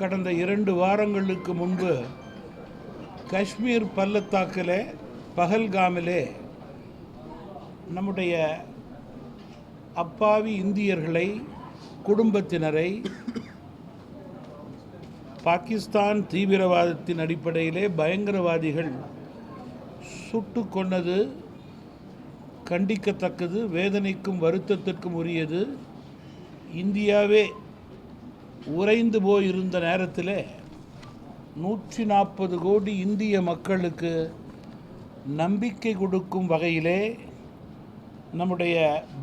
கடந்த 2 வாரங்களுக்கு முன்பு காஷ்மீர் பள்ளத்தாக்கிலே பஹல்காமிலே நம்முடைய அப்பாவி இந்தியர்களை, குடும்பத்தினரை பாகிஸ்தான் தீவிரவாதத்தின் அடிப்படையிலே பயங்கரவாதிகள் சுட்டு கொன்னது கண்டிக்கத்தக்கது, வேதனைக்கும் வருத்தத்திற்கும் உரியது. இந்தியாவே உறைந்து போயிருந்த நேரத்தில் 140 கோடி இந்திய மக்களுக்கு நம்பிக்கை கொடுக்கும் வகையிலே நம்முடைய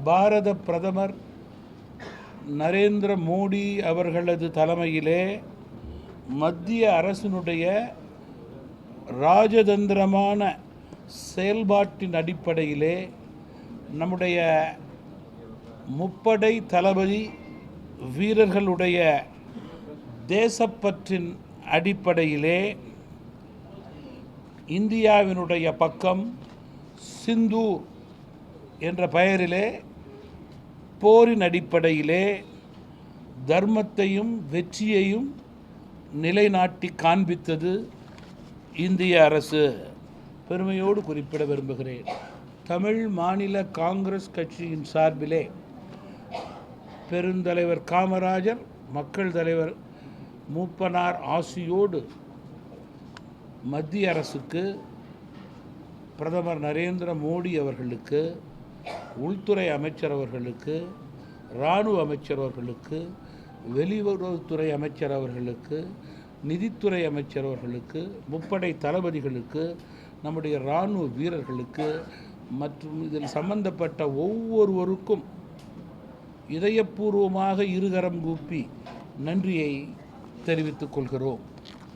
பாரத பிரதமர் நரேந்திர மோடி அவர்களது தலைமையிலே மத்திய அரசினுடைய ராஜதந்திரமான செயல்பாட்டின் அடிப்படையிலே நம்முடைய முப்படை தளபதி வீரர்களுடைய தேசப்பற்றின் அடிப்படையிலே இந்தியாவினுடைய பக்கம் சிந்தூர் என்ற பெயரிலே போரின் அடிப்படையிலே தர்மத்தையும் வெற்றியையும் நிலைநாட்டி காண்பித்தது இந்திய அரசு. பெருமையோடு குறிப்பிட விரும்புகிறேன். தமிழ் மாநில காங்கிரஸ் கட்சியின் சார்பிலே பெருந்தலைவர் காமராஜர், மக்கள் தலைவர் மூப்பனார் ஆசியோடு மத்திய அரசுக்கு, பிரதமர் நரேந்திர மோடி அவர்களுக்கு, உள்துறை அமைச்சர் அவர்களுக்கு, இராணுவ அமைச்சர் அவர்களுக்கு, வெளியுறவுத்துறை அமைச்சர் அவர்களுக்கு, நிதித்துறை அமைச்சர் அவர்களுக்கு, முப்படை தளபதிகளுக்கு, நம்முடைய இராணுவ வீரர்களுக்கு மற்றும் இதில் சம்பந்தப்பட்ட ஒவ்வொருவருக்கும் இதயபூர்வமாக இருகரம் கூப்பி நன்றியை தெரிவித்துக் கொள்கிறோம்.